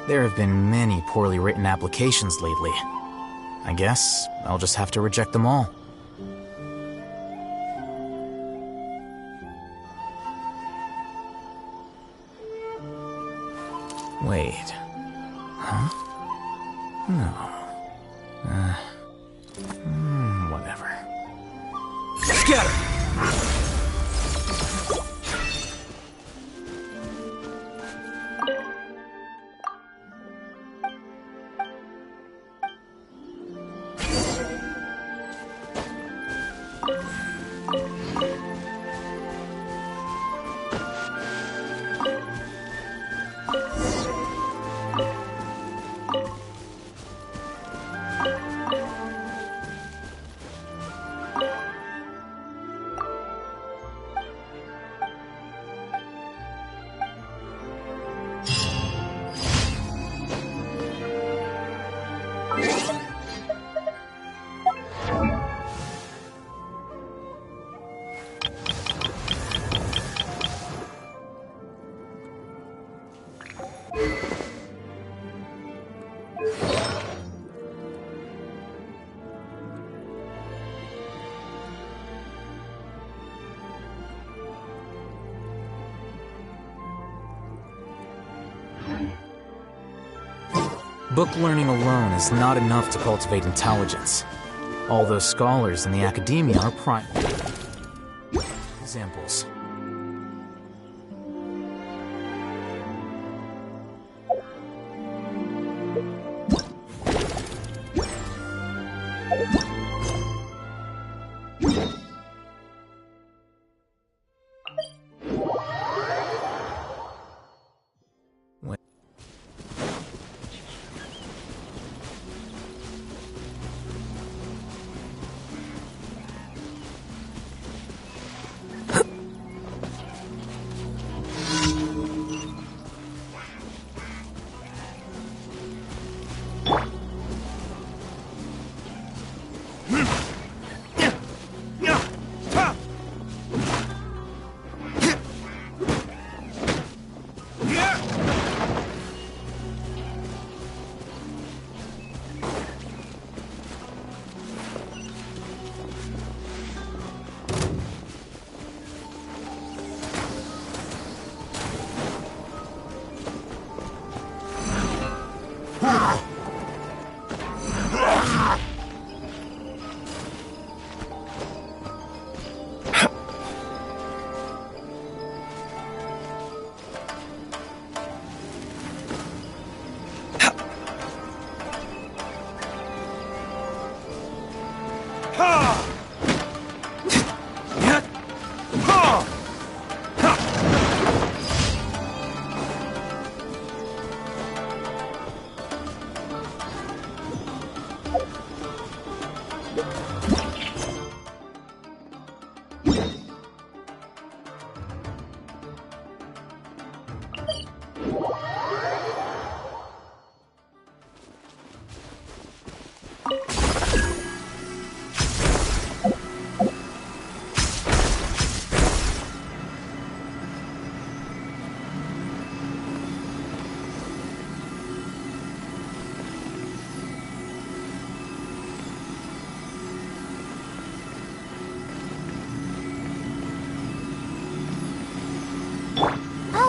There have been many poorly written applications lately. I guess I'll just have to reject them all. Wait. Huh? No. Whatever. Scatter! Book learning alone is not enough to cultivate intelligence. All those scholars in the academia are prime examples.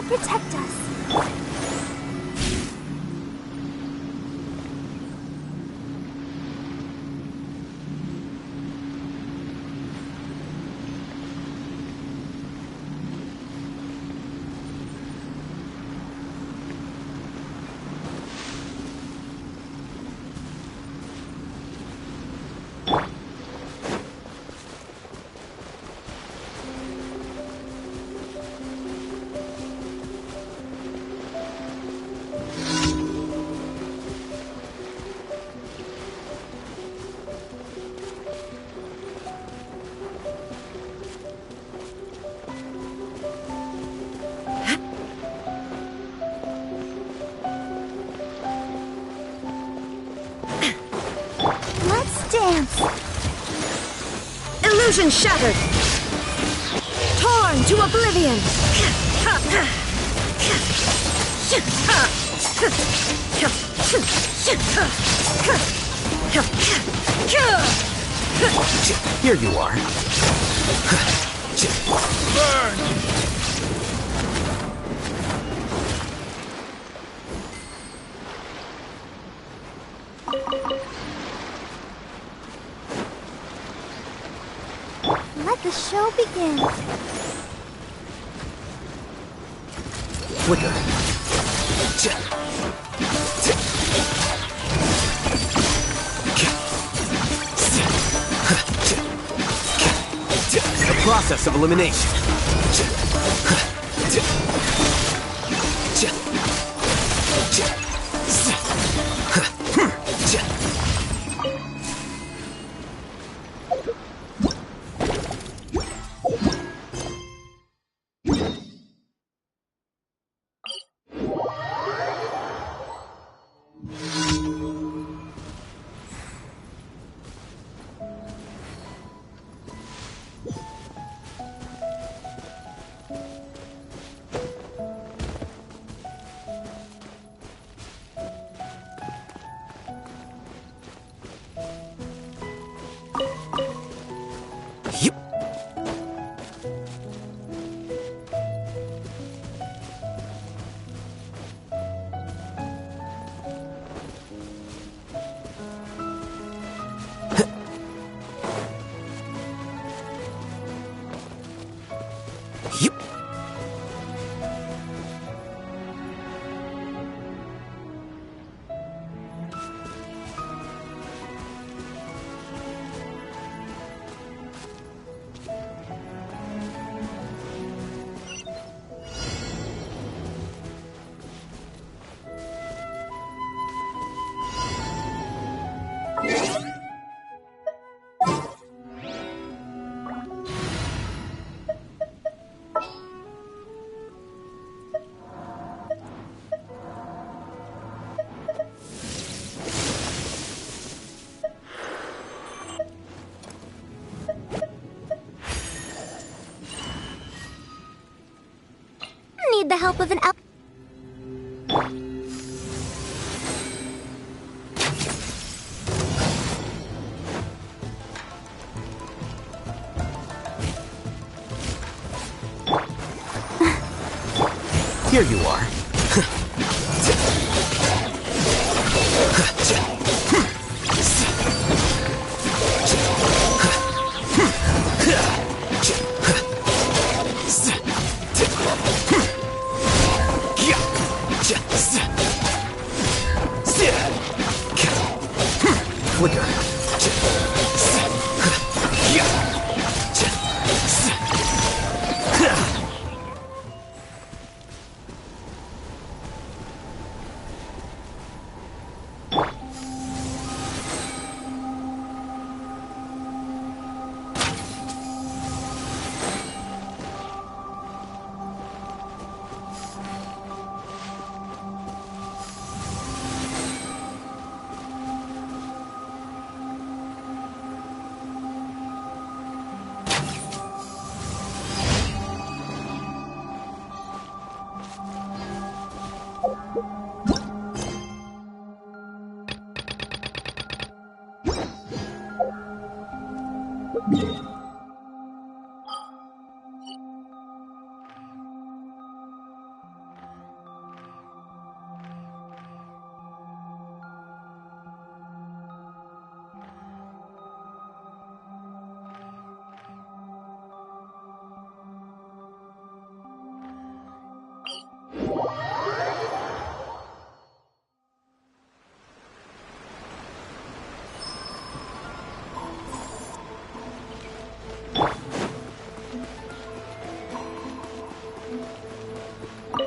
Protect us. dance! Illusion shattered! Torn to oblivion! Here you are. Burn! Let the show begin. Flicker. The process of elimination. Need the help of an elf. Here you are. Flicker.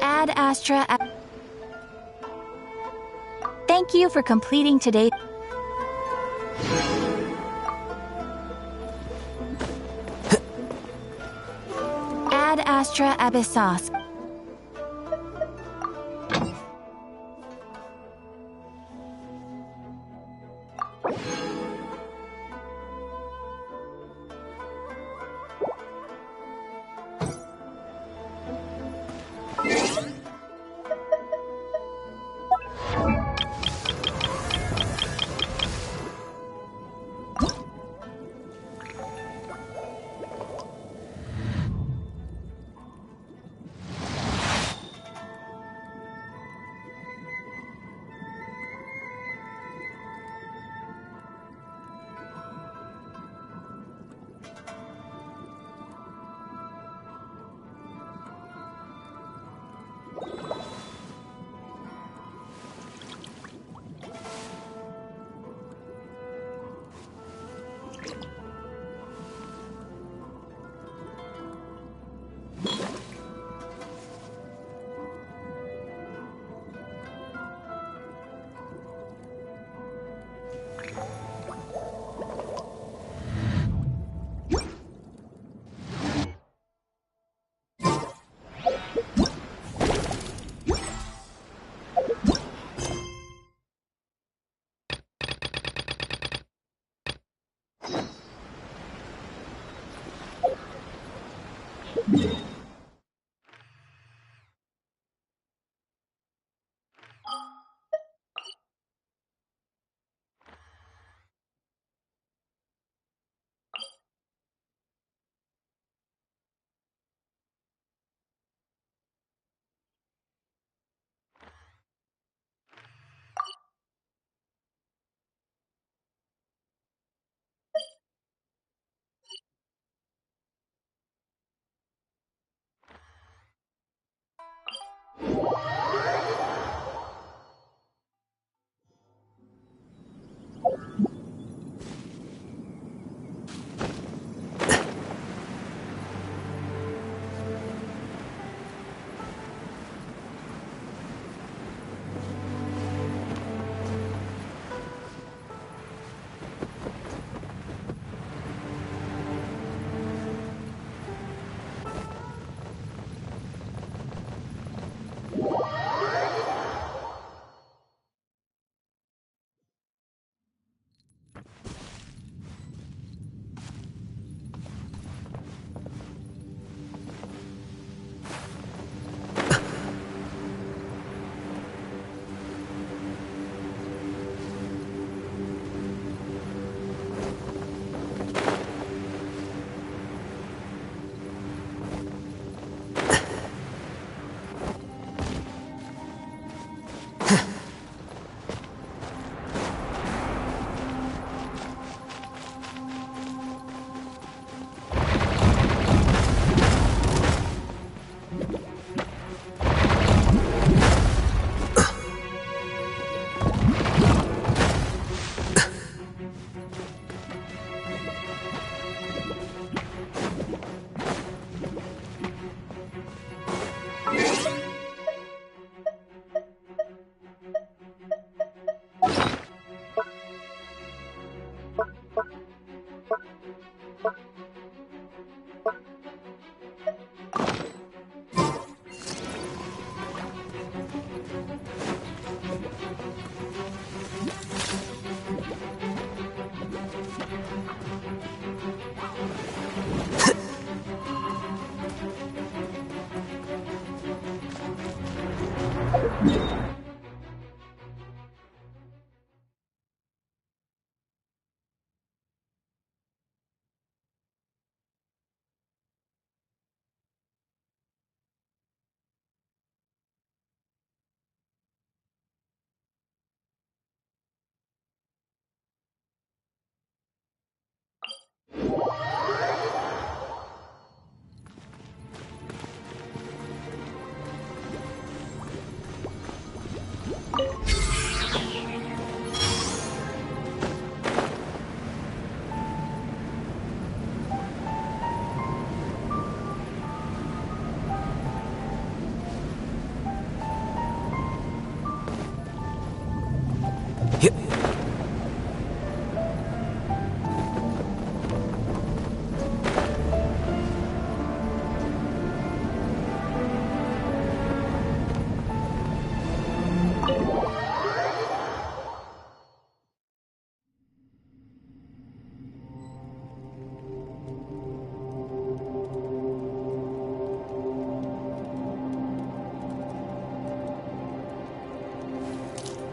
Ad Astra. Thank you for completing today. Ad Astra Abyssos.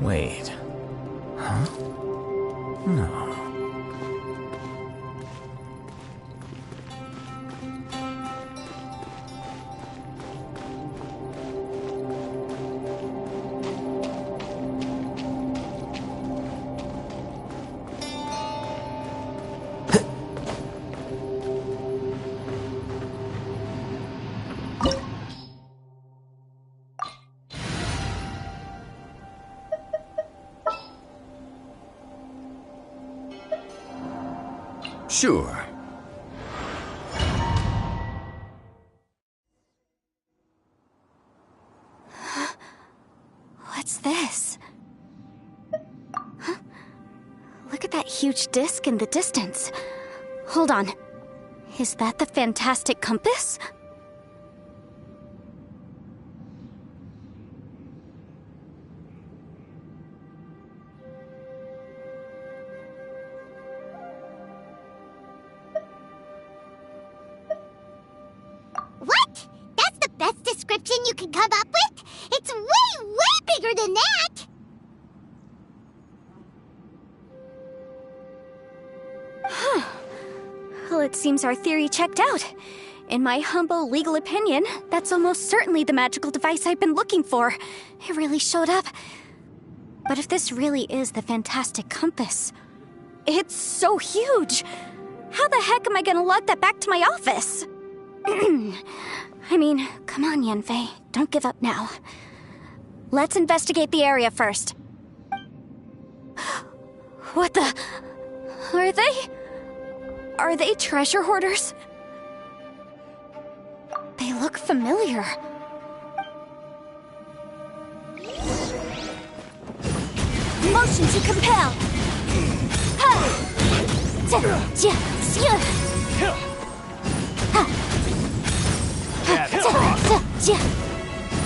Wait. Huh? No. Sure. What's this? Huh? Look at that huge disc in the distance. Hold on. Is that the fantastic compass? What? That's the best description you can come up with? It's way, way bigger than that! Well, it seems our theory checked out. In my humble legal opinion, that's almost certainly the magical device I've been looking for. It really showed up. But if this really is the fantastic compass, it's so huge! How the heck am I gonna lug that back to my office? I mean, come on, Yanfei. Don't give up now. Let's investigate the area first. What the... Are they... Are they treasure hoarders? They look familiar. Motion to compel! Ha!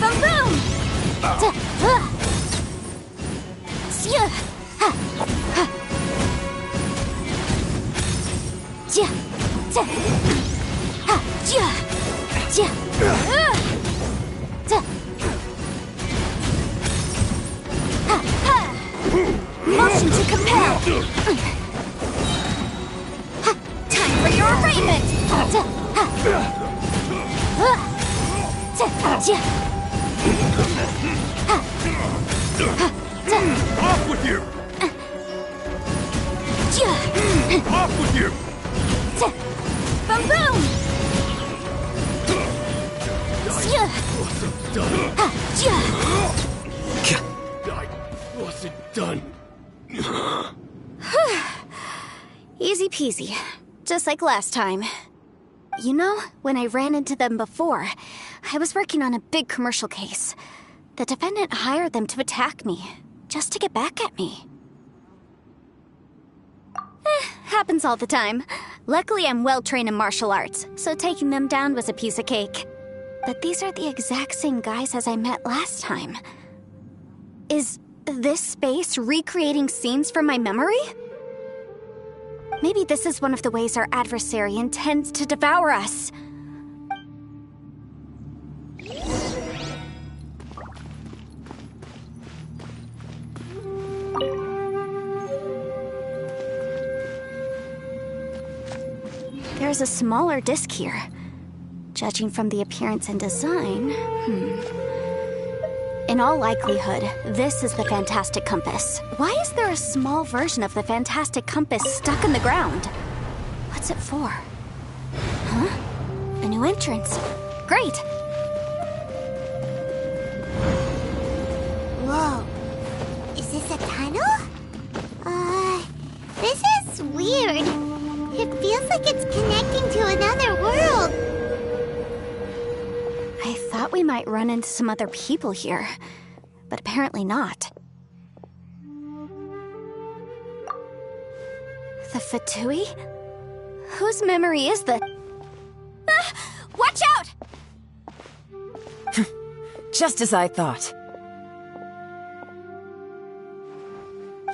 Boom boom! Motion to compel! Time for your arraignment! Off with you! Off with you! Boom boom! I wasn't done. Easy peasy. Just like last time. You know, when I ran into them before, I was working on a big commercial case. The defendant hired them to attack me, just to get back at me. Happens all the time. Luckily, I'm well-trained in martial arts, so taking them down was a piece of cake. But these are the exact same guys as I met last time. Is this space recreating scenes from my memory? Maybe this is one of the ways our adversary intends to devour us. There's a smaller disc here. Judging from the appearance and design, In all likelihood, this is the Fantastic Compass. Why is there a small version of the Fantastic Compass stuck in the ground? What's it for? Huh? A new entrance. Great! Whoa. Is this a tunnel? This is weird. It feels like it's connecting to another world. I thought we might run into some other people here, but apparently not. The Fatui? Whose memory is the... Watch out! Just as I thought.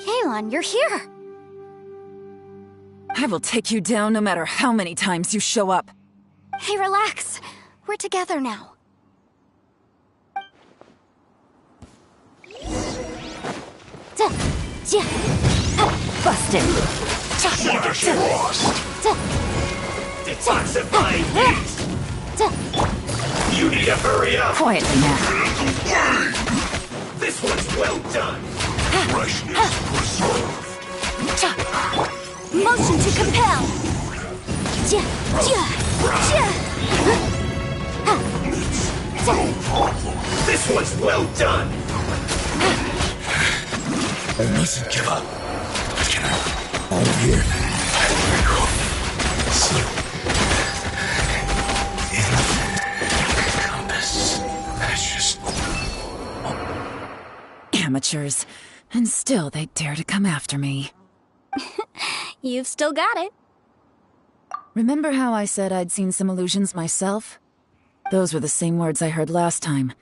Yelan, you're here! I will take you down no matter how many times you show up. Hey, relax. We're together now. Busted. What is lost? Detoxifying heat! You need to hurry up! Quietly now. This one's well done! Freshness preserved! Motion to compel! No problem! This one's well done! I mustn't give up. All here. So... compass. That's just... Amateurs. And still they dare to come after me. You've still got it. Remember how I said I'd seen some illusions myself? Those were the same words I heard last time.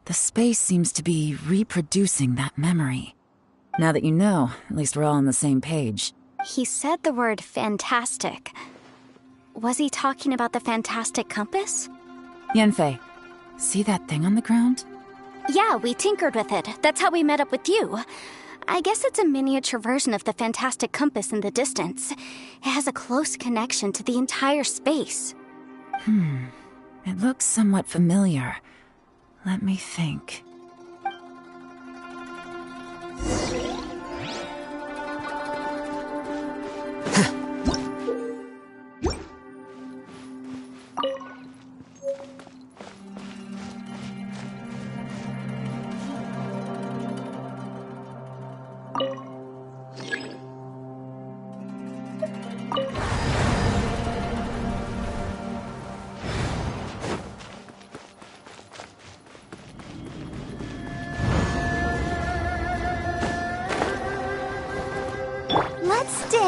The space seems to be reproducing that memory. Now that you know, at least we're all on the same page. He said the word fantastic. Was he talking about the Fantastic Compass? Yanfei, see that thing on the ground? Yeah, we tinkered with it. That's how we met up with you. I guess it's a miniature version of the Fantastic Compass in the distance. It has a close connection to the entire space. It looks somewhat familiar. Let me think.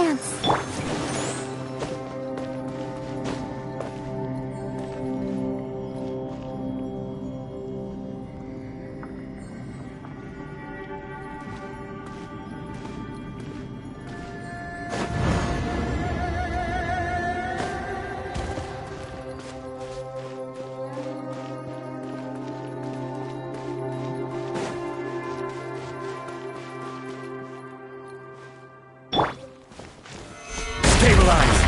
dance. Stabilize!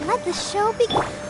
Let the show begin.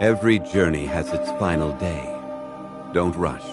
Every journey has its final day. Don't rush.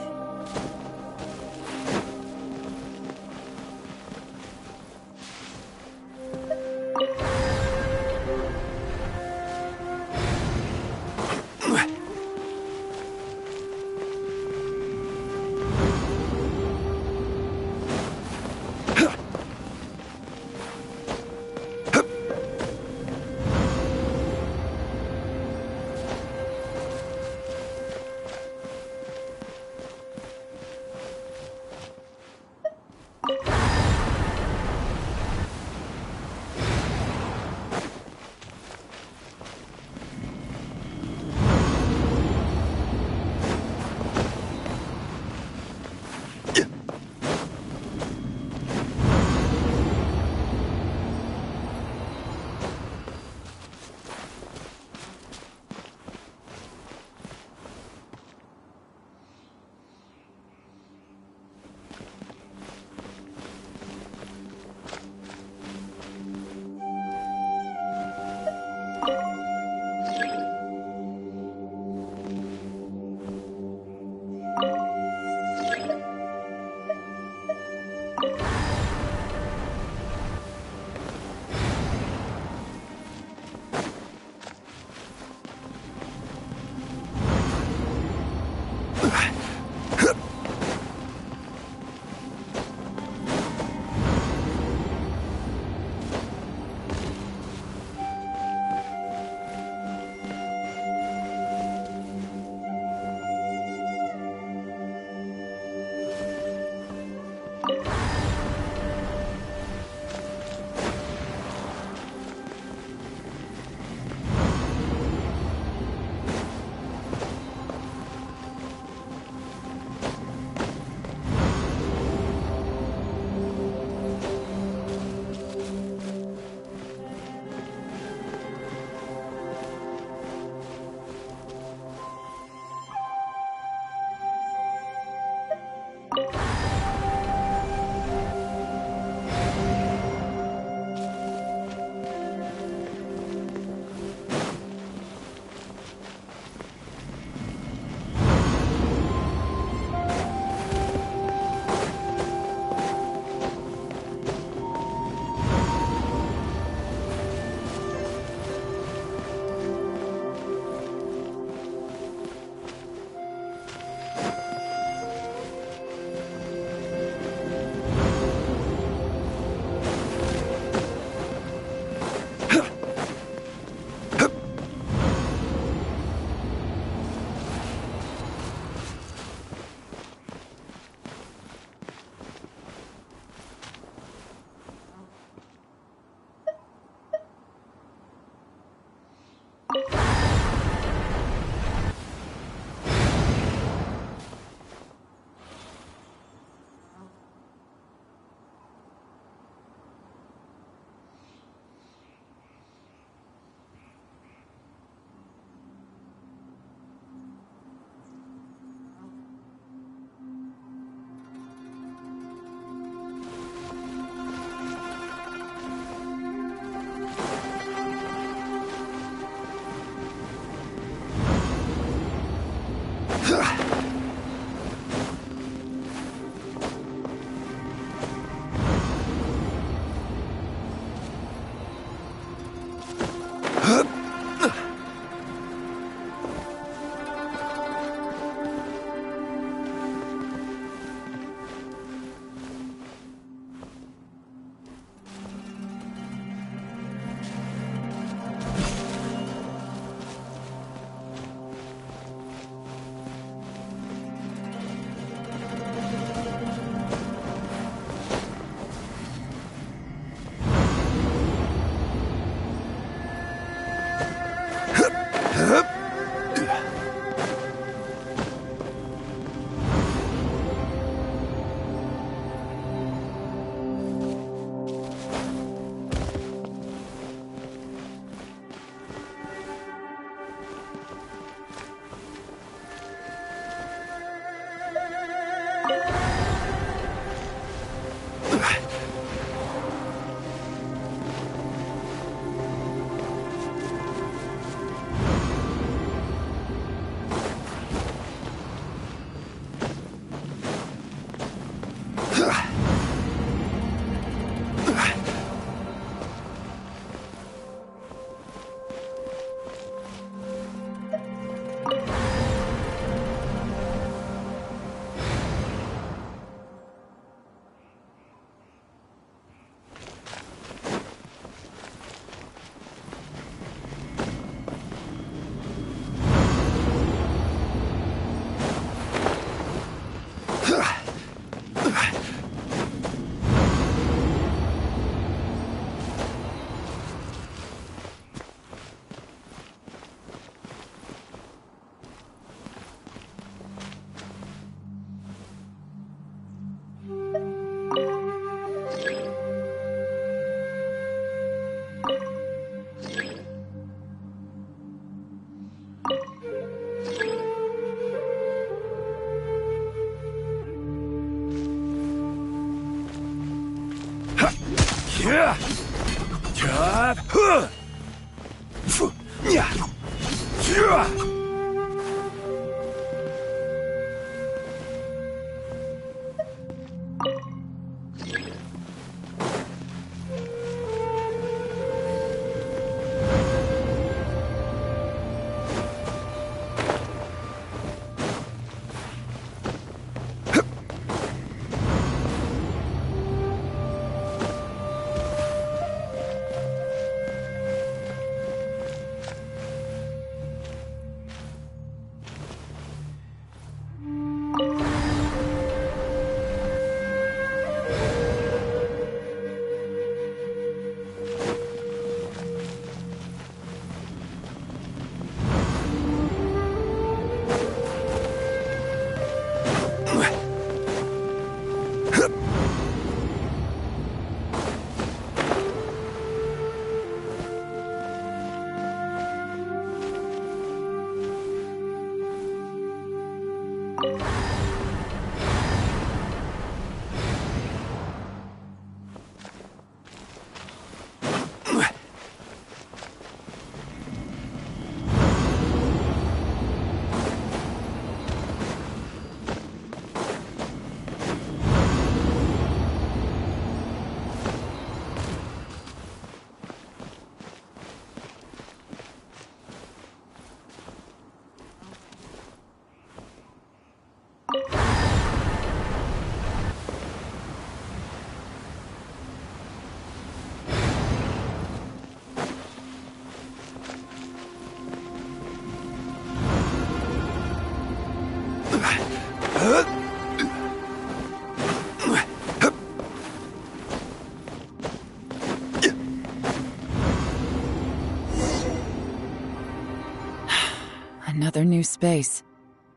Another new space.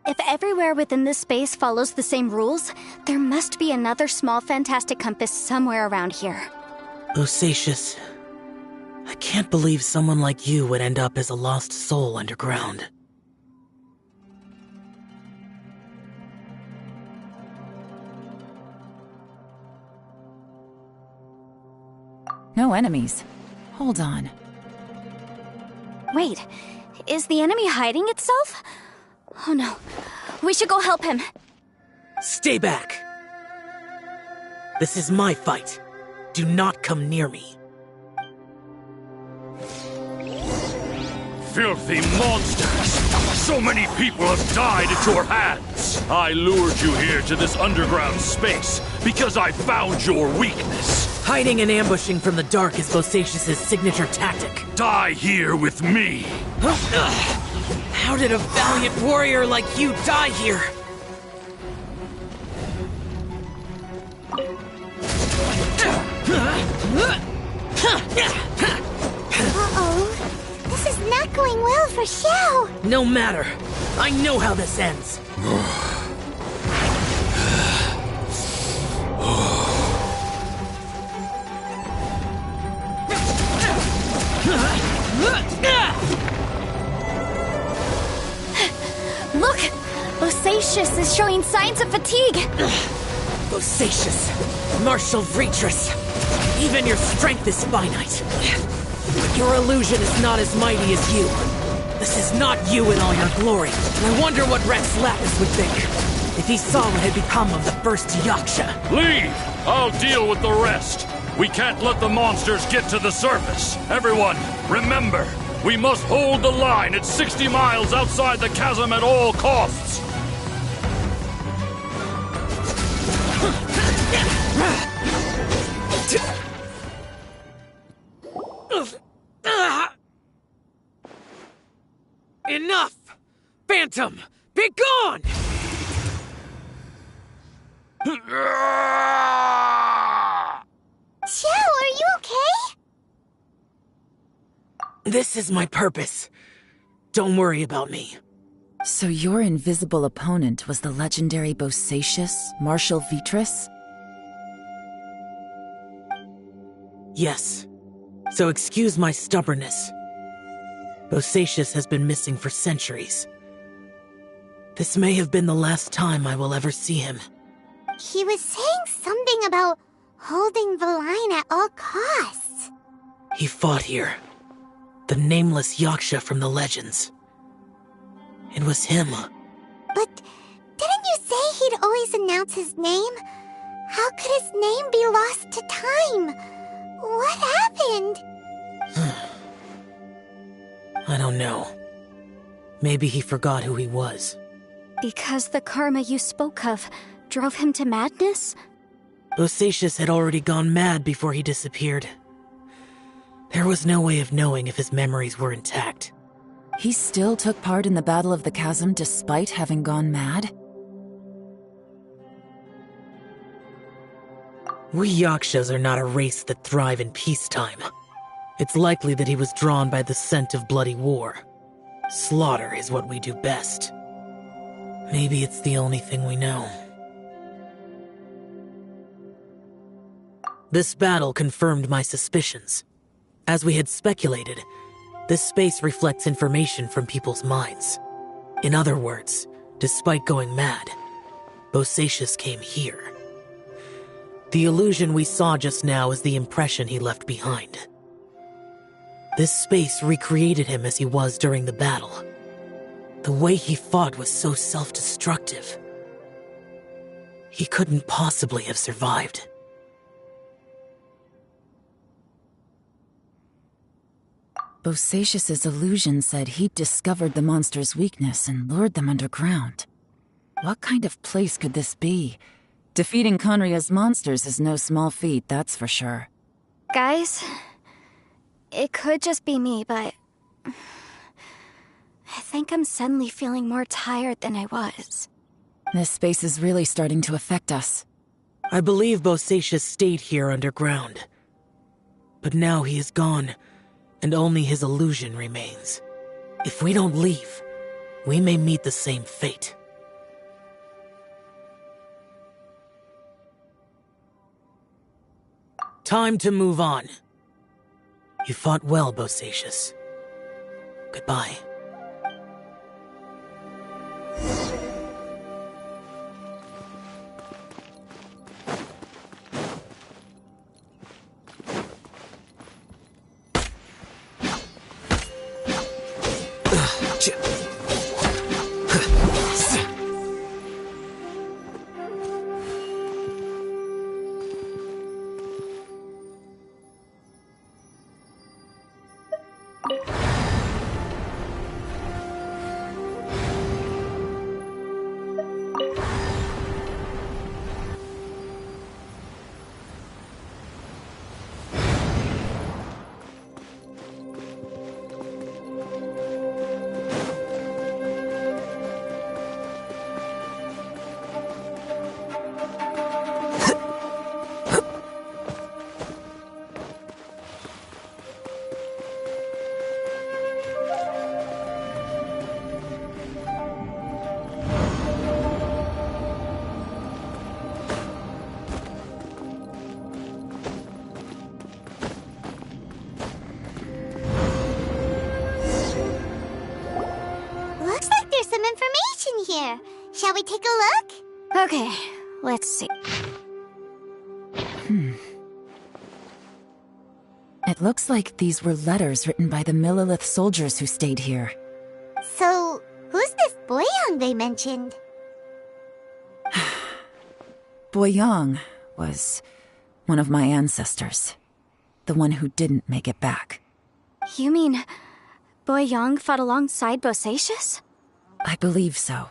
If everywhere within this space follows the same rules, there must be another small fantastic compass somewhere around here. Bosacius, I can't believe someone like you would end up as a lost soul underground. No enemies. Hold on. Wait, is the enemy hiding itself? Oh no, we should go help him. Stay back! This is my fight. Do not come near me. Filthy monsters! So many people have died at your hands! I lured you here to this underground space because I found your weakness. Hiding and ambushing from the dark is Bosacius' signature tactic. Die here with me! How did a valiant warrior like you die here? Uh-oh. This is not going well for Xiao. No matter. I know how this ends. Look! Bosacius is showing signs of fatigue! Bosacius, martial Vretress, even your strength is finite. But your illusion is not as mighty as you. This is not you in all your glory, and I wonder what Rex Lapis would think if he saw what had become of the first Yaksha. Leave! I'll deal with the rest. We can't let the monsters get to the surface. Everyone, remember, we must hold the line at 60 miles outside the chasm at all costs. Enough! Phantom, be gone! Xiao, are you okay? This is my purpose. Don't worry about me. So your invisible opponent was the legendary Bosacius, Martial Vretress? Yes. So excuse my stubbornness. Bosacius has been missing for centuries. This may have been the last time I will ever see him. He was saying something about Holding the line at all costs. He fought here. The nameless Yaksha from the legends. It was him. But didn't you say he'd always announce his name? How could his name be lost to time? What happened? I don't know. Maybe he forgot who he was. Because the karma you spoke of drove him to madness? Bosacius had already gone mad before he disappeared. There was no way of knowing if his memories were intact. He still took part in the Battle of the Chasm despite having gone mad? We Yakshas are not a race that thrive in peacetime. It's likely that he was drawn by the scent of bloody war. Slaughter is what we do best. Maybe it's the only thing we know. This battle confirmed my suspicions. As we had speculated, this space reflects information from people's minds. In other words, despite going mad, Bosacius came here. The illusion we saw just now is the impression he left behind. This space recreated him as he was during the battle. The way he fought was so self-destructive. He couldn't possibly have survived. Bosacius's illusion said he'd discovered the monster's weakness and lured them underground. What kind of place could this be? Defeating Conria's monsters is no small feat, that's for sure. Guys, it could just be me, but I think I'm suddenly feeling more tired than I was. This space is really starting to affect us. I believe Bosacius stayed here underground. But now he is gone, and only his illusion remains. If we don't leave, we may meet the same fate. Time to move on. You fought well, Bosacius. Goodbye. Here, shall we take a look? Okay, let's see. It looks like these were letters written by the Millilith soldiers who stayed here. So, who's this Boyang they mentioned? Boyang was one of my ancestors. The one who didn't make it back. You mean Boyang fought alongside Bosacius? I believe so.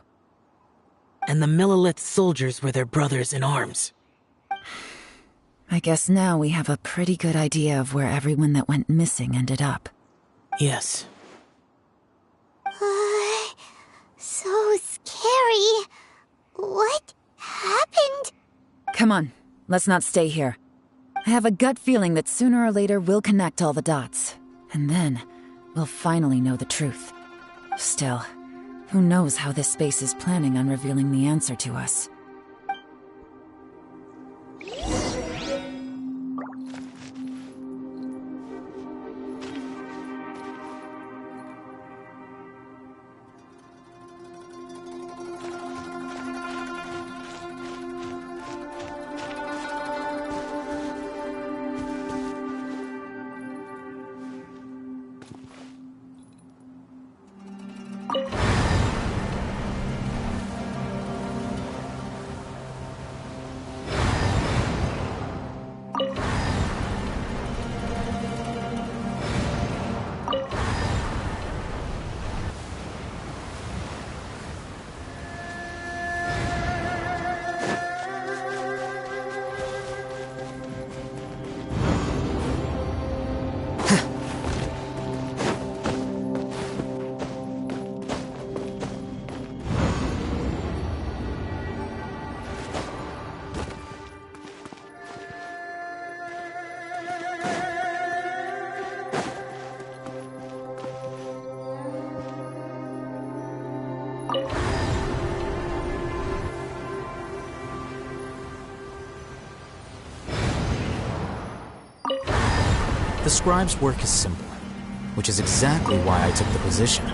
And the Millilith soldiers were their brothers in arms. I guess now we have a pretty good idea of where everyone that went missing ended up. Yes. So scary. What happened? Come on, let's not stay here. I have a gut feeling that sooner or later we'll connect all the dots. And then, we'll finally know the truth. Still, who knows how this space is planning on revealing the answer to us. The scribe's work is simple, which is exactly why I took the position.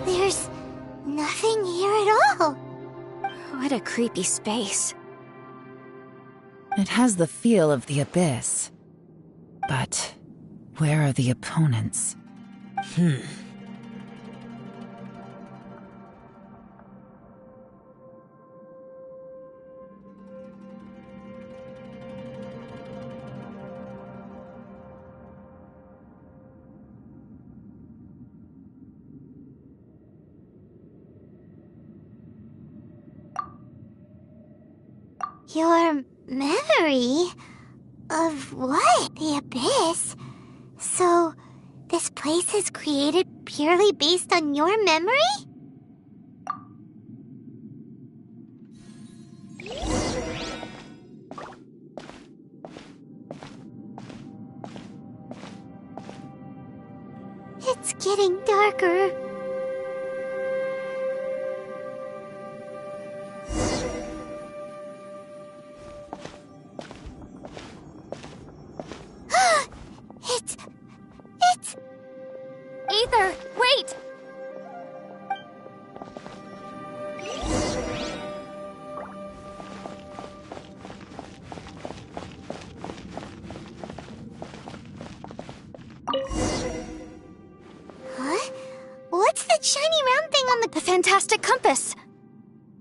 There's nothing here at all. What a creepy space. It has the feel of the Abyss. But where are the opponents? Your memory? Of what? The Abyss? So, this place is created purely based on your memory? It's getting darker. It's... Aether, wait! Huh? What's that shiny round thing on The fantastic compass!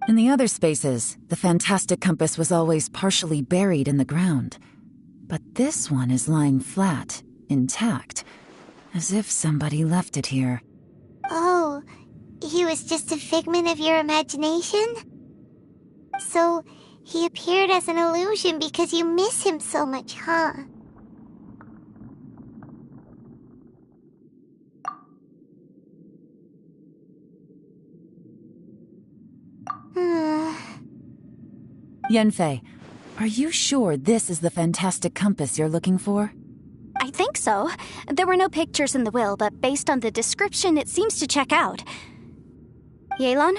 In the other spaces, the fantastic compass was always partially buried in the ground. But this one is lying flat, intact, as if somebody left it here. Oh, he was just a figment of your imagination? So, he appeared as an illusion because you miss him so much, huh? Yenfei, are you sure this is the fantastic compass you're looking for? I think so. There were no pictures in the will, but based on the description, it seems to check out. Yelan?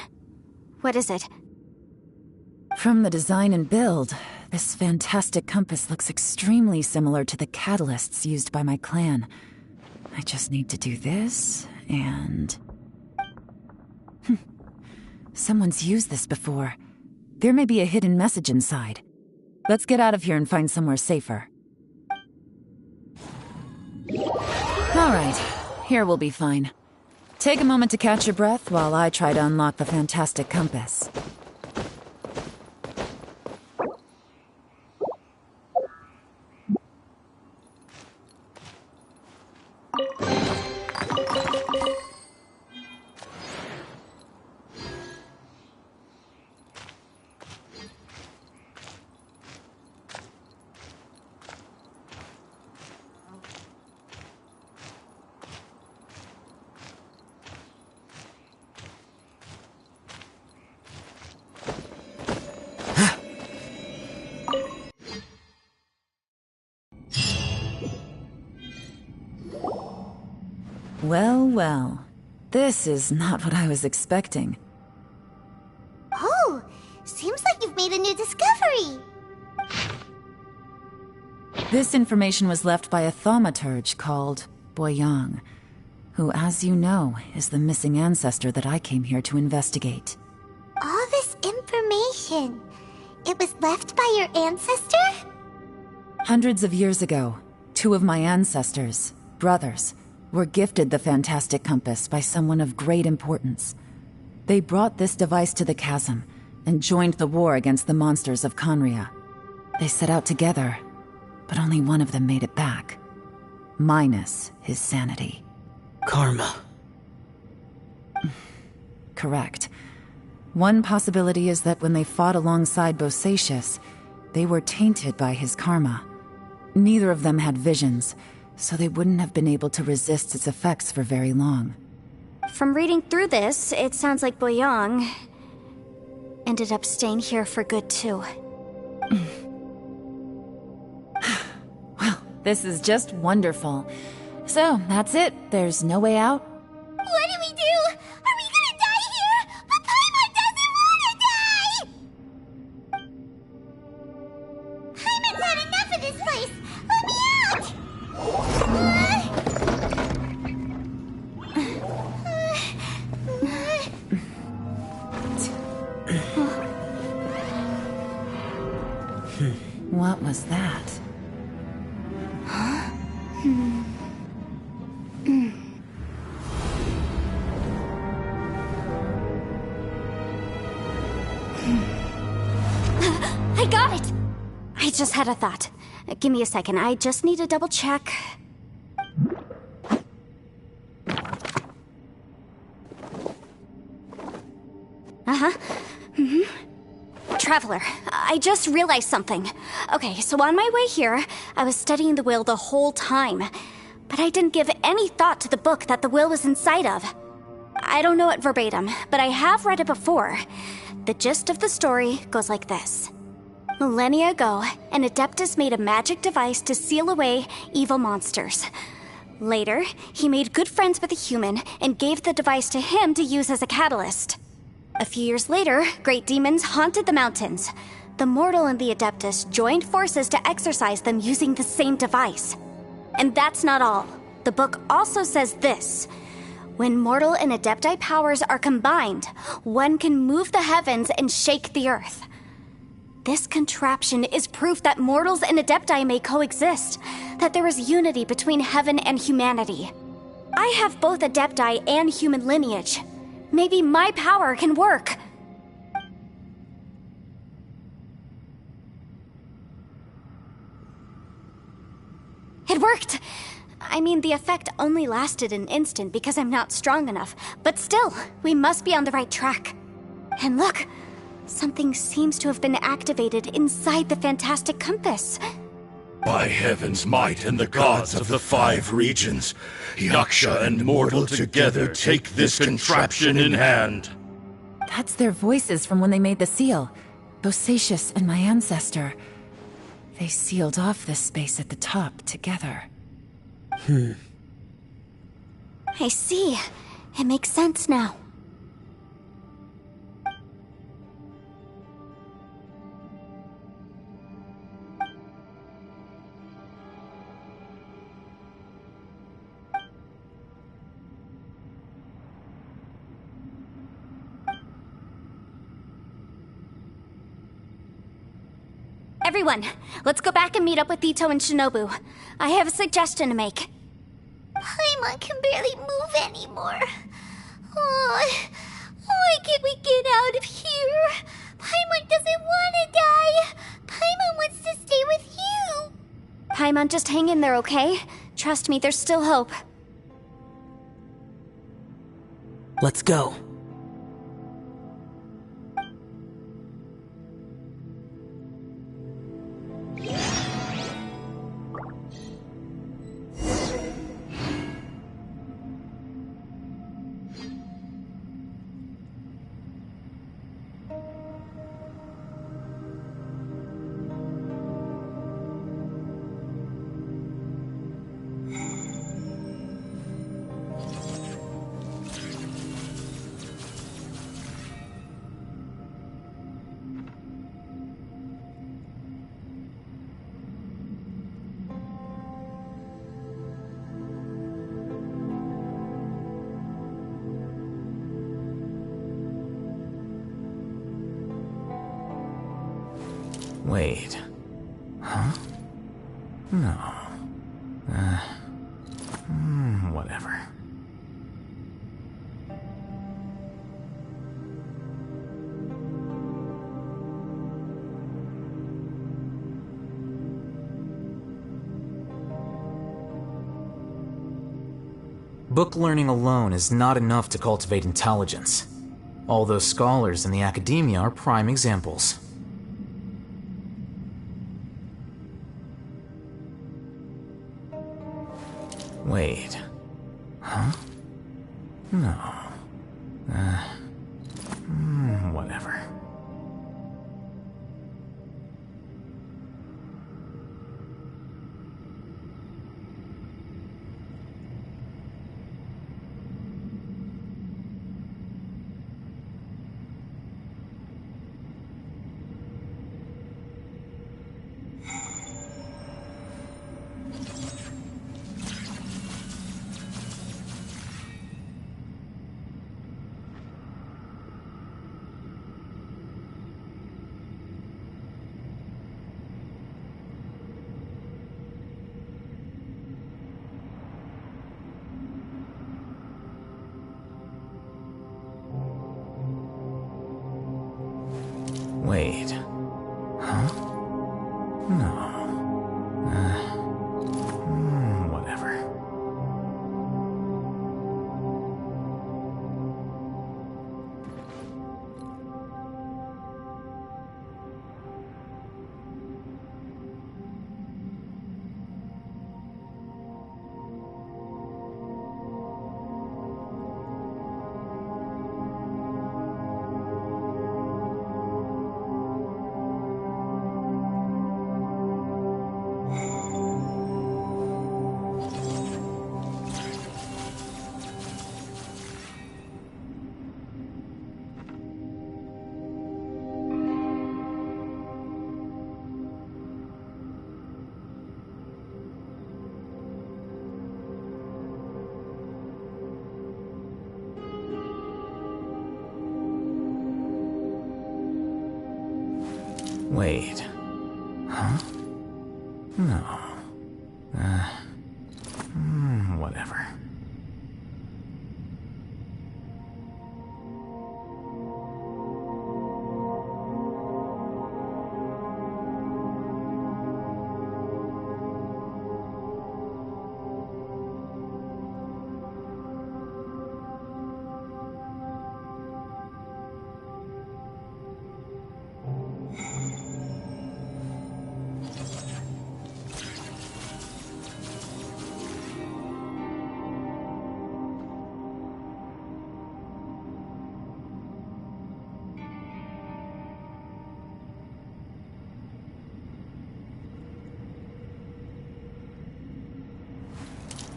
What is it? From the design and build, this fantastic compass looks extremely similar to the catalysts used by my clan. I just need to do this, and... Someone's used this before. There may be a hidden message inside. Let's get out of here and find somewhere safer. Alright, here we'll be fine. Take a moment to catch your breath while I try to unlock the fantastic compass. Well, well. This is not what I was expecting. Oh, seems like you've made a new discovery. This information was left by a thaumaturge called Boyang, who, as you know, is the missing ancestor that I came here to investigate. All this information, it was left by your ancestor? Hundreds of years ago, two of my ancestors, brothers, were gifted the fantastic compass by someone of great importance. They brought this device to the chasm and joined the war against the monsters of Conria. They set out together, but only one of them made it back. Minus his sanity. Karma. Correct. One possibility is that when they fought alongside Bosacius, they were tainted by his karma. Neither of them had visions, so they wouldn't have been able to resist its effects for very long. From reading through this, it sounds like Boyang ended up staying here for good too. Well, this is just wonderful. So, that's it. There's no way out? What do we do? Are we gonna die here? But Paimon doesn't wanna die! Paimon's had enough of this place! Let me out! What was that? I got it! I just had a thought. Give me a second, I just need to double check. Traveler, I just realized something. Okay, so on my way here, I was studying the will the whole time. But I didn't give any thought to the book that the will was inside of. I don't know it verbatim, but I have read it before. The gist of the story goes like this. Millennia ago, an Adeptus made a magic device to seal away evil monsters. Later, he made good friends with a human and gave the device to him to use as a catalyst. A few years later, great demons haunted the mountains. The mortal and the Adeptus joined forces to exorcise them using the same device. And that's not all. The book also says this. When mortal and Adepti powers are combined, one can move the heavens and shake the earth. This contraption is proof that mortals and Adepti may coexist, that there is unity between heaven and humanity. I have both Adepti and human lineage. Maybe my power can work. It worked! I mean, the effect only lasted an instant because I'm not strong enough, but still, we must be on the right track. And look, something seems to have been activated inside the fantastic compass. By heaven's might and the gods of the 5 regions, Yaksha and mortal together take this contraption in hand. That's their voices from when they made the seal. Bosacius and my ancestor, they sealed off this space at the top together. I see. It makes sense now. Everyone, let's go back and meet up with Ito and Shinobu. I have a suggestion to make. Paimon can barely move anymore. Oh, why can't we get out of here? Paimon doesn't want to die. Paimon wants to stay with you. Paimon, just hang in there, okay? Trust me, there's still hope. Let's go. Wait. Huh? No. Whatever. Book learning alone is not enough to cultivate intelligence. All those scholars in the academia are prime examples. Wait. Huh? No. Whatever. Wait. Huh? No. Whatever. Wait. Huh? No. Whatever.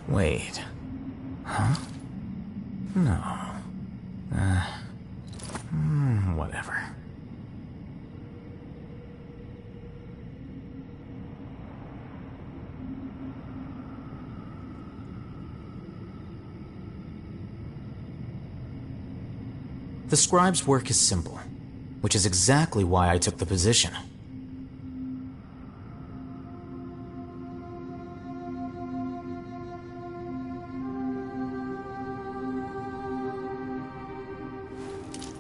Wait. Huh? No. Whatever. The scribe's work is simple, which is exactly why I took the position.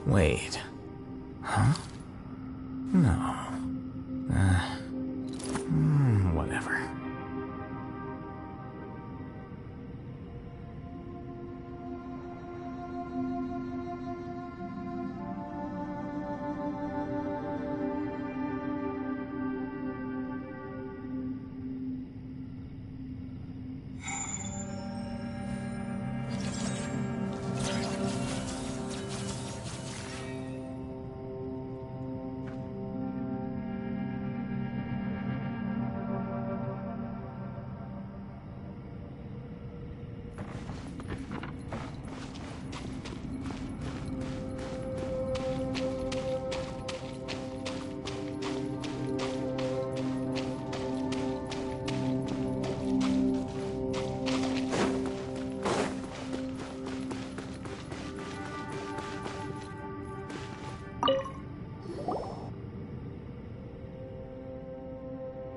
Wait. Huh? No. Whatever.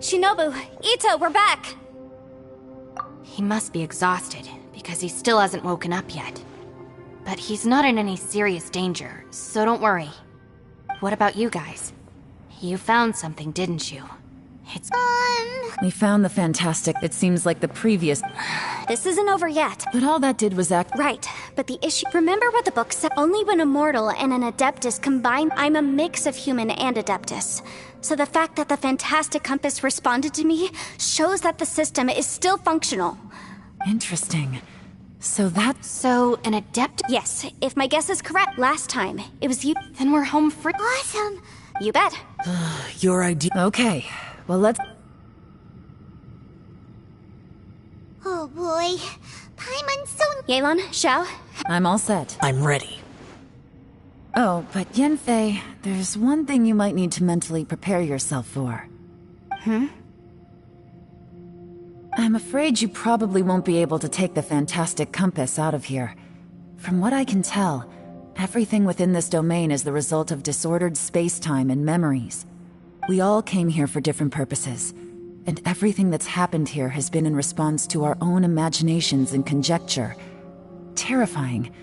Shinobu, Ito, we're back! He must be exhausted, because he still hasn't woken up yet. But he's not in any serious danger, so don't worry. What about you guys? You found something, didn't you? It's... We found the fantastic. It seems like the previous... This isn't over yet. But all that did was act... Right, but the issue... Remember what the book said? Only when a mortal and an Adeptus combine, I'm a mix of human and Adeptus. So the fact that the Fantastic Compass responded to me shows that the system is still functional. Interesting. So that... So, an Adept? Yes, if my guess is correct, last time, it was you... Then we're home free. Awesome! You bet. Your idea... Okay, well let's... Oh boy. Paimon's so... Yelan, Xiao, I'm all set. I'm ready. Oh, but Yanfei, there's one thing you might need to mentally prepare yourself for. I'm afraid you probably won't be able to take the Fantastic Compass out of here. From what I can tell, everything within this domain is the result of disordered space-time and memories. We all came here for different purposes, and everything that's happened here has been in response to our own imaginations and conjecture. Terrifying,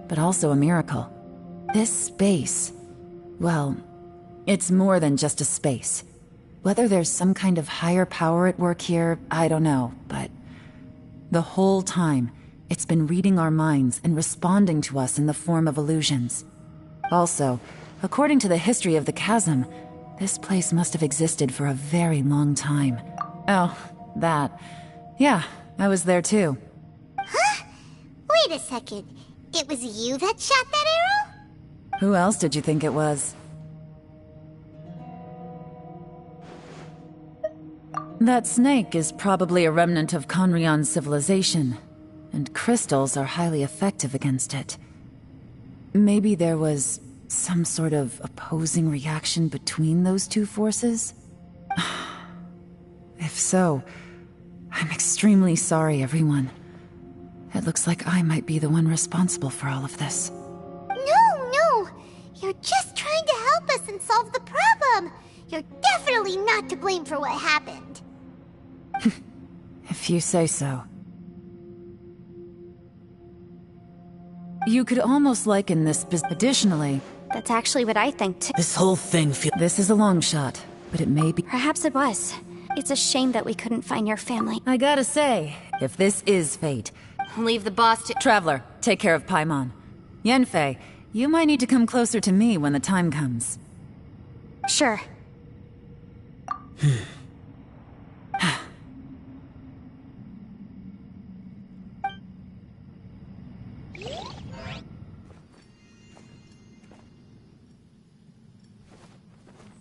but also a miracle. This space, well, it's more than just a space. Whether there's some kind of higher power at work here, I don't know, but the whole time, it's been reading our minds and responding to us in the form of illusions. Also, according to the history of the chasm, this place must have existed for a very long time. Oh, that. Yeah, I was there too. Huh? Wait a second. It was you that shot that arrow? Who else did you think it was? That snake is probably a remnant of Conrion's civilization, and crystals are highly effective against it. Maybe there was some sort of opposing reaction between those two forces? If so, I'm extremely sorry, everyone. It looks like I might be the one responsible for all of this. No! You're just trying to help us and solve the problem! You're definitely not to blame for what happened. If you say so. You could almost liken this additionally. That's actually what I think too. This whole thing feels... This is a long shot, but it may be... Perhaps it was. It's a shame that we couldn't find your family. I gotta say, if this is fate... Leave the boss to... Traveler, take care of Paimon. Yanfei, you might need to come closer to me when the time comes. Sure.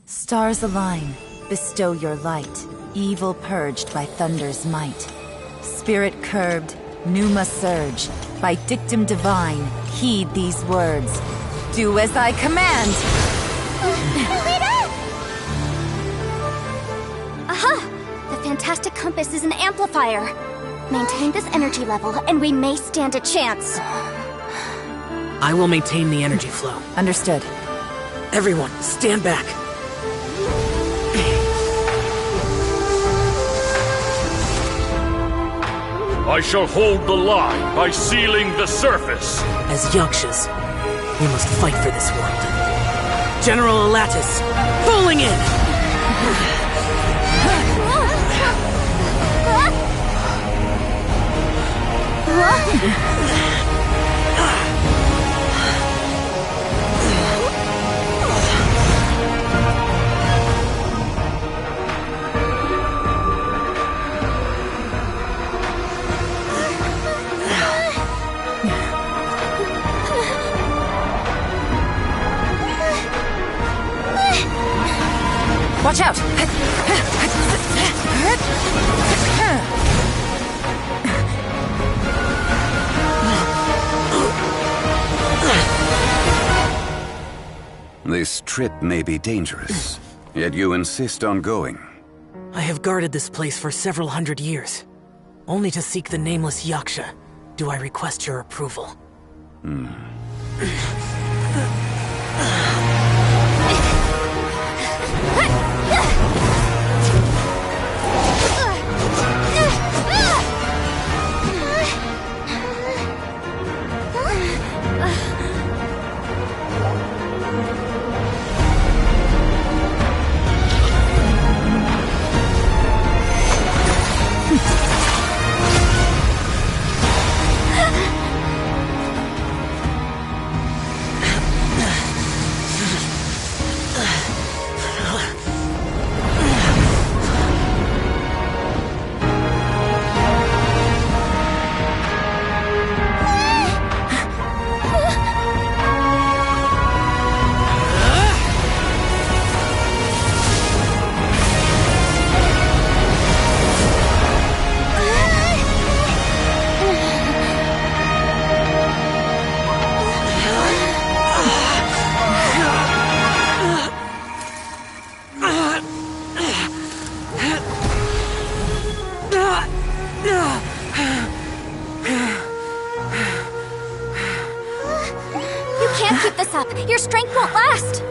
Stars align, bestow your light. Evil purged by thunder's might. Spirit curbed, Pneuma Surge. By dictum divine, heed these words. Do as I command! Aha! The Fantastic Compass is an amplifier. Maintain this energy level, and we may stand a chance. I will maintain the energy flow. Understood. Everyone, stand back. I shall hold the line by sealing the surface. As Yakshas, we must fight for this world. General Alatus, falling in! Watch out! This trip may be dangerous, yet you insist on going. I have guarded this place for several hundred years. Only to seek the nameless Yaksha do I request your approval. Your strength won't last!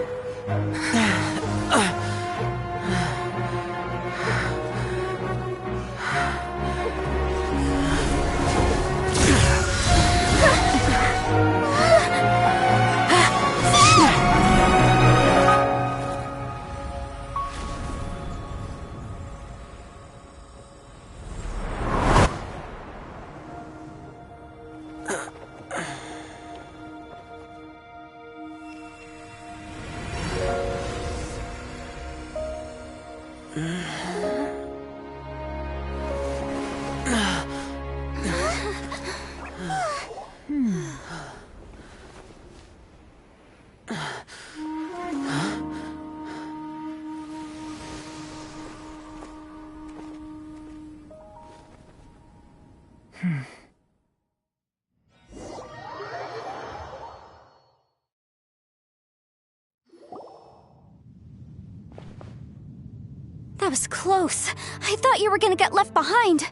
That was close. I thought you were gonna get left behind.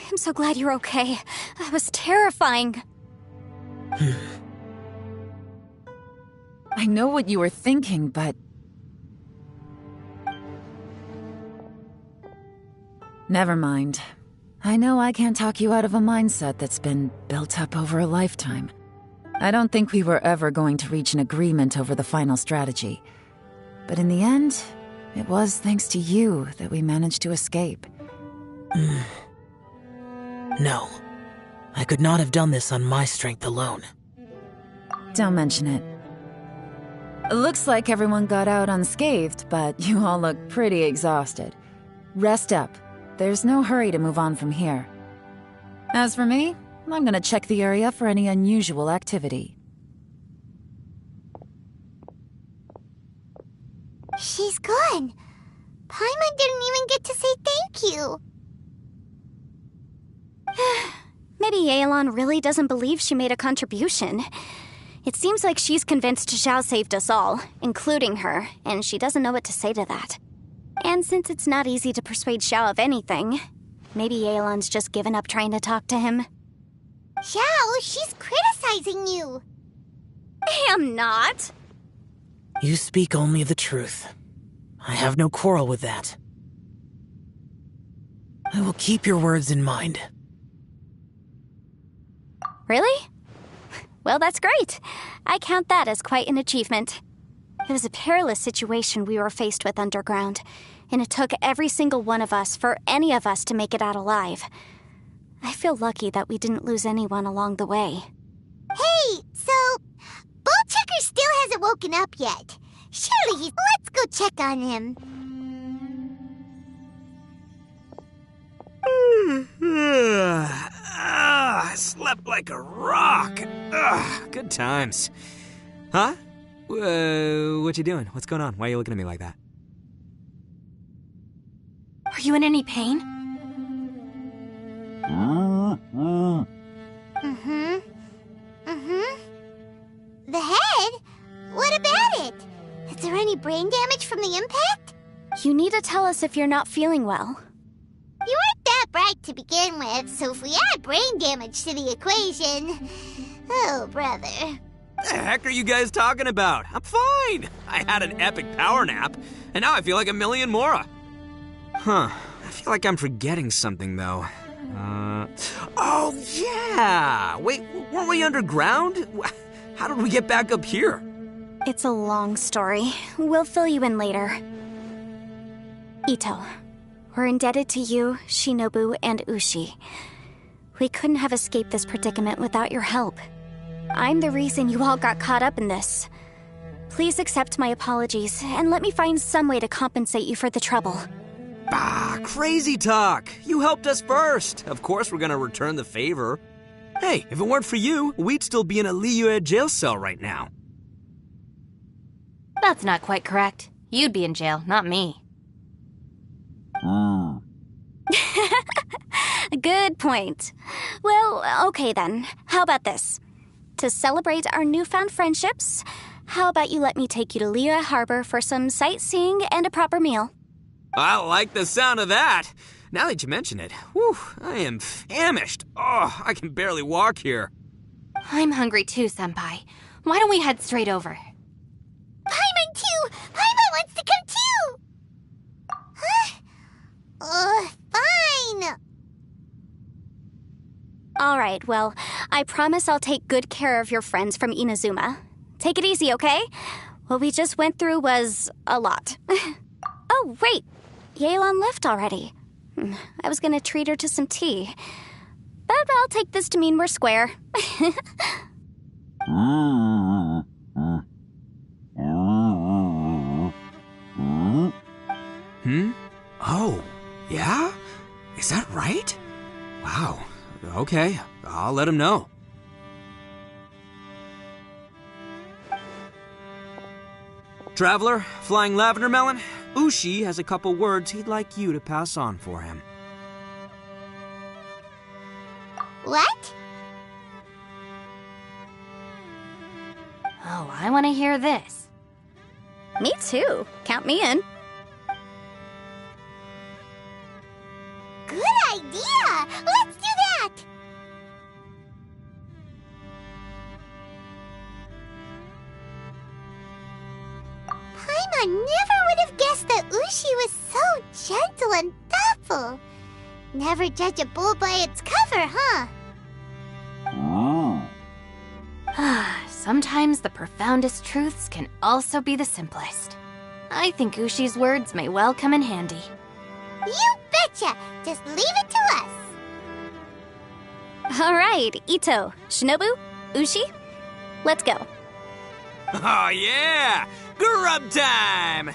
I'm so glad you're okay. That was terrifying. I know what you were thinking, but... Never mind. I know I can't talk you out of a mindset that's been built up over a lifetime. I don't think we were ever going to reach an agreement over the final strategy. But in the end, it was thanks to you that we managed to escape. No. I could not have done this on my strength alone. Don't mention it. Looks like everyone got out unscathed, but you all look pretty exhausted. Rest up. There's no hurry to move on from here. As for me, I'm gonna check the area for any unusual activity. She's gone. Paimon didn't even get to say thank you. Maybe Yelan really doesn't believe she made a contribution. It seems like she's convinced Xiao saved us all, including her, and she doesn't know what to say to that. And since it's not easy to persuade Xiao of anything, maybe Yelan's just given up trying to talk to him. Xiao, she's criticizing you. I am not. You speak only the truth. I have no quarrel with that. I will keep your words in mind. Really? Well, that's great. I count that as quite an achievement. It was a perilous situation we were faced with underground, and it took every single one of us for any of us to make it out alive. I feel lucky that we didn't lose anyone along the way. Hey, so Bullchecker still hasn't woken up yet. Surely let's go check on him. I slept like a rock. Good times. Huh? What you doing? What's going on? Why are you looking at me like that? Are you in any pain? The head? What about it? Is there any brain damage from the impact? You need to tell us if you're not feeling well. You weren't that bright to begin with, so if we add brain damage to the equation... Oh, brother. The heck are you guys talking about? I'm fine. I had an epic power nap, and now I feel like a million more. Huh. I feel like I'm forgetting something, though. Oh, yeah! Wait, weren't we underground? How did we get back up here? It's a long story. We'll fill you in later. Ito, we're indebted to you, Shinobu, and Ushi. We couldn't have escaped this predicament without your help. I'm the reason you all got caught up in this. Please accept my apologies, and let me find some way to compensate you for the trouble. Crazy talk. You helped us first. Of course we're gonna return the favor. Hey, if it weren't for you, we'd still be in a Liyue jail cell right now. That's not quite correct. You'd be in jail, not me. Good point. Well, okay then. How about this? To celebrate our newfound friendships, how about you let me take you to Liyue Harbor for some sightseeing and a proper meal? I like the sound of that. Now that you mention it, whew, I am famished. Oh, I can barely walk here. I'm hungry too, Senpai. Why don't we head straight over? Paimon too! Paimon wants to come too! Huh? Fine. All right, well, I promise I'll take good care of your friends from Inazuma. Take it easy, okay? What we just went through was a lot. Oh, wait. Yelan left already. I was gonna treat her to some tea. But I'll take this to mean we're square. Oh, yeah? Is that right? Wow. Okay, I'll let him know. Traveler, Flying Lavender Melon, Ushi has a couple words he'd like you to pass on for him. What? Oh, I want to hear this. Me too. Count me in. Good idea! Let's do that! Paimon never would have guessed that Ushi was so gentle and thoughtful. Never judge a bull by its cover, huh? Sometimes the profoundest truths can also be the simplest. I think Ushi's words may well come in handy. You betcha! Just leave it to us. All right, Ito, Shinobu, Ushi, let's go. Oh yeah! Grub time!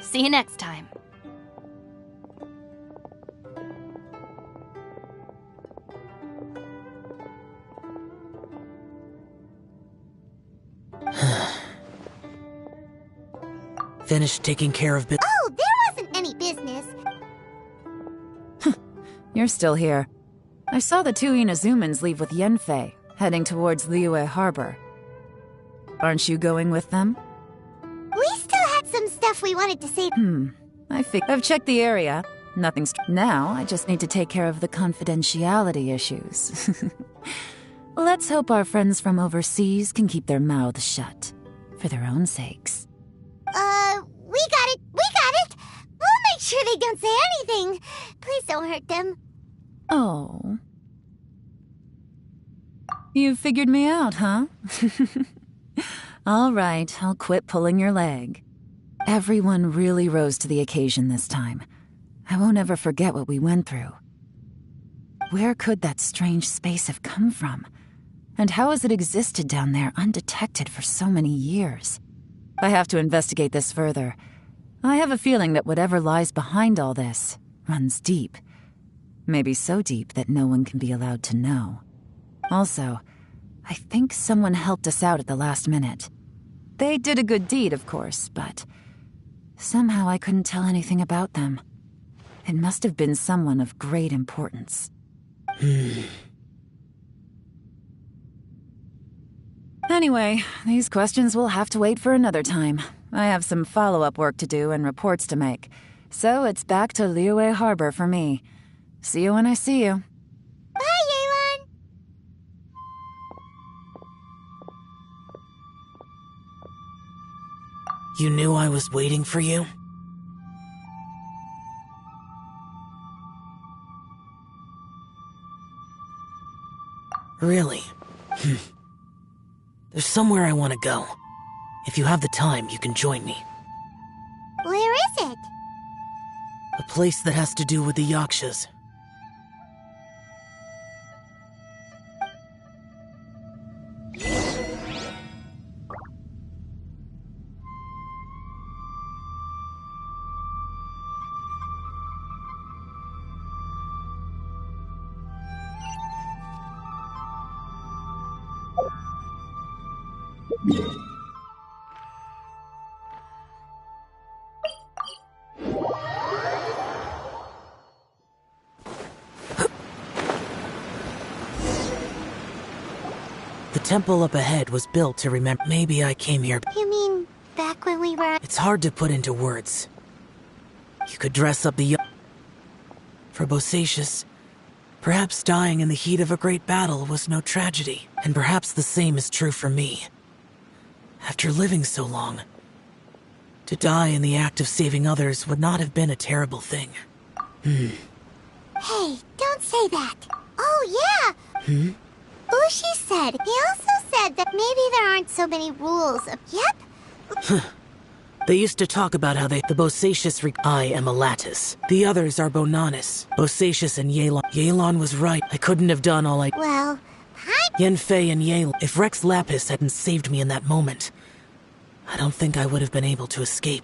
See you next time. Finished taking care of Oh, there wasn't any business. you're still here. I saw the two Inazumans leave with Yenfei, heading towards Liyue Harbor. Aren't you going with them? We still had some stuff we wanted to say. I've checked the area. Nothing's... Now, I just need to take care of the confidentiality issues. Let's hope our friends from overseas can keep their mouths shut. For their own sakes. We got it! We'll make sure they don't say anything! Please don't hurt them. Oh. You figured me out, huh? All right, I'll quit pulling your leg. Everyone really rose to the occasion this time. I won't ever forget what we went through. Where could that strange space have come from? And how has it existed down there undetected for so many years? I have to investigate this further. I have a feeling that whatever lies behind all this runs deep. Maybe so deep that no one can be allowed to know. Also, I think someone helped us out at the last minute. They did a good deed, of course, but somehow I couldn't tell anything about them. It must have been someone of great importance. Anyway, these questions will have to wait for another time. I have some follow-up work to do and reports to make. So it's back to Liyue Harbor for me. See you when I see you. Bye, Yelan! You knew I was waiting for you? Really? There's somewhere I want to go. If you have the time, you can join me. Where is it? A place that has to do with the Yakshas. The temple up ahead was built to remember. Maybe I came here. You mean back when we were... It's hard to put into words. You could dress up the for Bosacius. Perhaps dying in the heat of a great battle was no tragedy, and perhaps the same is true for me. After living so long, to die in the act of saving others would not have been a terrible thing. Hey, don't say that. Oh, yeah! Ushi said. He also said that maybe there aren't so many rules. Yep. They used to talk about how the Bosacius I am a lattice. The others are Bonanis. Bosacius and Yelan. Yelan was right. I couldn't have done all I... Well, Yenfei and Yelan. If Rex Lapis hadn't saved me in that moment, I don't think I would have been able to escape.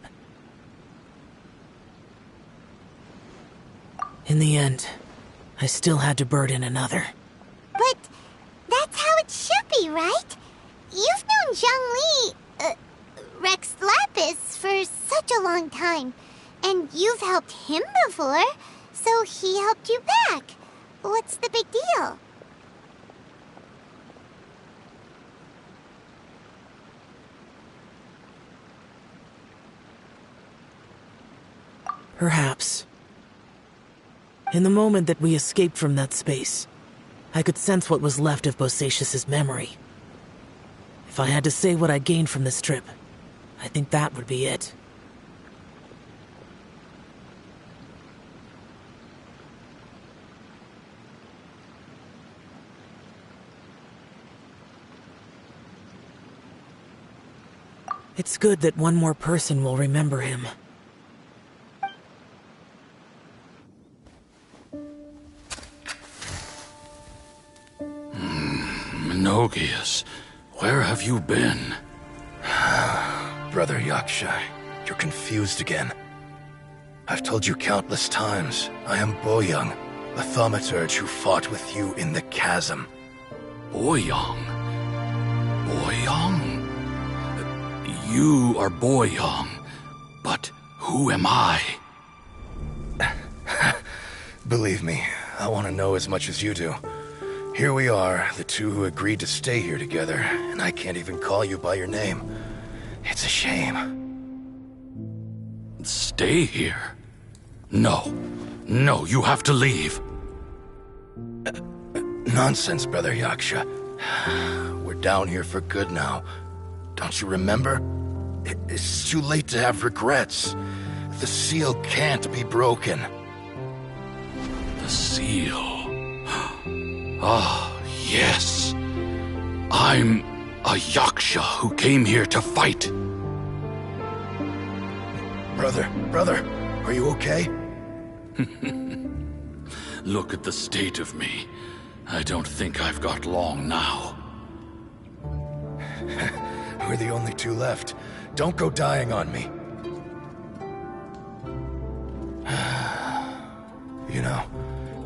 In the end, I still had to burden another. But that's how it should be, right? You've known Zhang Li, Rex Lapis, for such a long time. And you've helped him before, so he helped you back. What's the big deal? Perhaps. In the moment that we escaped from that space, I could sense what was left of Bosacius's memory. If I had to say what I gained from this trip, I think that would be it. It's good that one more person will remember him. Menogias, where have you been? Brother Yaksha, you're confused again. I've told you countless times, I am Boyoung, the thaumaturge who fought with you in the chasm. Boyoung? Boyoung? You are Boyoung, but who am I? Believe me, I want to know as much as you do. Here we are, the two who agreed to stay here together, and I can't even call you by your name. It's a shame. Stay here? No. No, you have to leave. Nonsense, Brother Yaksha. We're down here for good now. Don't you remember? It's too late to have regrets. The seal can't be broken. The seal. Ah, yes. I'm a Yaksha who came here to fight. Brother, are you okay? Look at the state of me. I don't think I've got long now. We're the only two left. Don't go dying on me. You know,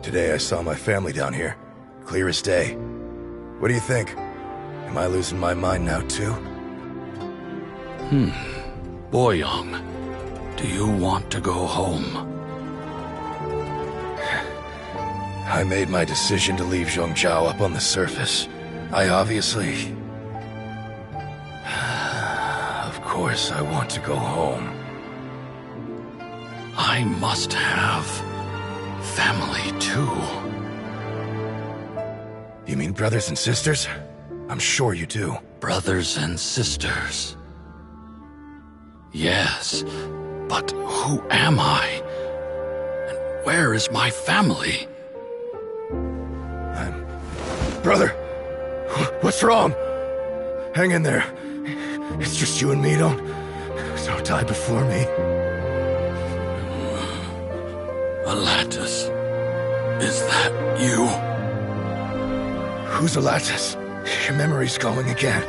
today I saw my family down here. Clear as day. What do you think? Am I losing my mind now too? Boyoung, do you want to go home? I made my decision to leave Zhongzhao up on the surface. I obviously... Of course I want to go home. I must have family too. You mean brothers and sisters? I'm sure you do. Brothers and sisters. Yes, but who am I? And where is my family? Brother! What's wrong? Hang in there. It's just you and me, don't die before me. Alatus, is that you? Who's Alatus? Your memory's going again.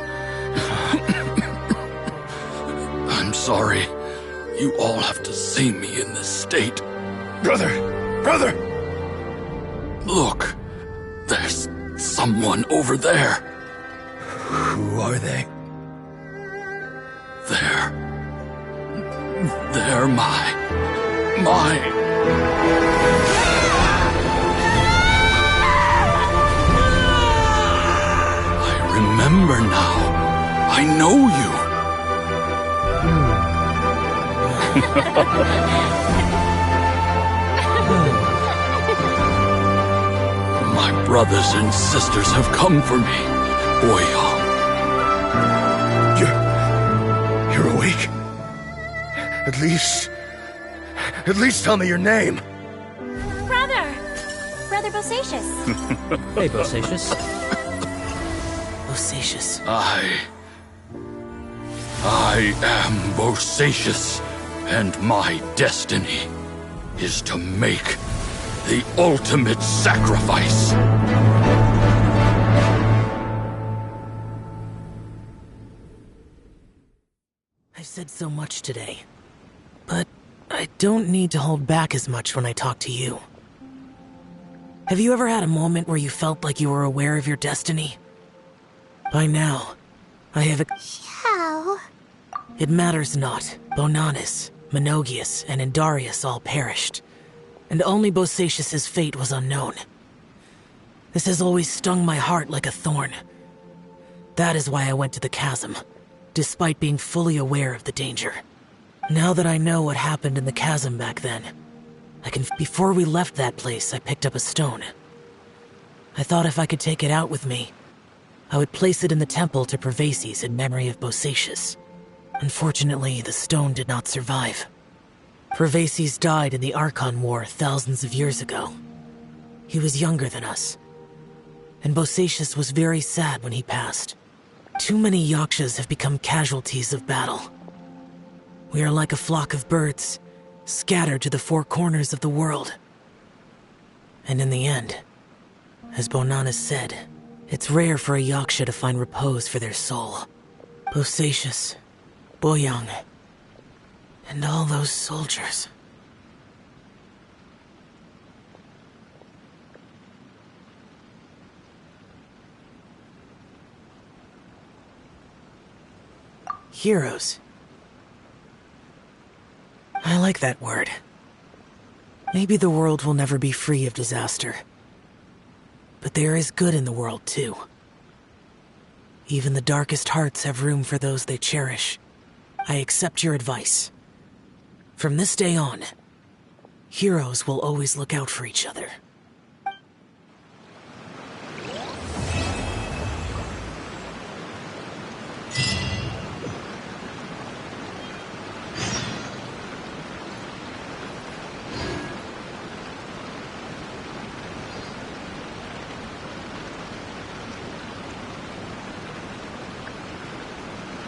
I'm sorry. You all have to see me in this state. Brother! Look, there's someone over there. Who are they? They're my... I remember now. I know you. My brothers and sisters have come for me, Boyoung. You're awake? At least tell me your name. Brother Bosacius. Hey, Bosacius. Bosacius. I am Bosacius, and my destiny is to make the ultimate sacrifice. I've said so much today, but I don't need to hold back as much when I talk to you. Have you ever had a moment where you felt like you were aware of your destiny? By now, I have Xiao. It matters not. Bonanis, Menogias, and Indarius all perished, and only Bosacius's fate was unknown. This has always stung my heart like a thorn. That is why I went to the chasm, despite being fully aware of the danger. Now that I know what happened in the chasm back then, before we left that place, I picked up a stone. I thought if I could take it out with me, I would place it in the temple to Pervases in memory of Bosacius. Unfortunately, the stone did not survive. Pervases died in the Archon War thousands of years ago. He was younger than us, and Bosacius was very sad when he passed. Too many Yakshas have become casualties of battle. We are like a flock of birds, scattered to the four corners of the world. And in the end, as Bonanis said, it's rare for a Yaksha to find repose for their soul. Bosacius, Boyoung, and all those soldiers. Heroes. I like that word. Maybe the world will never be free of disaster. But there is good in the world, too. Even the darkest hearts have room for those they cherish. I accept your advice. From this day on, heroes will always look out for each other.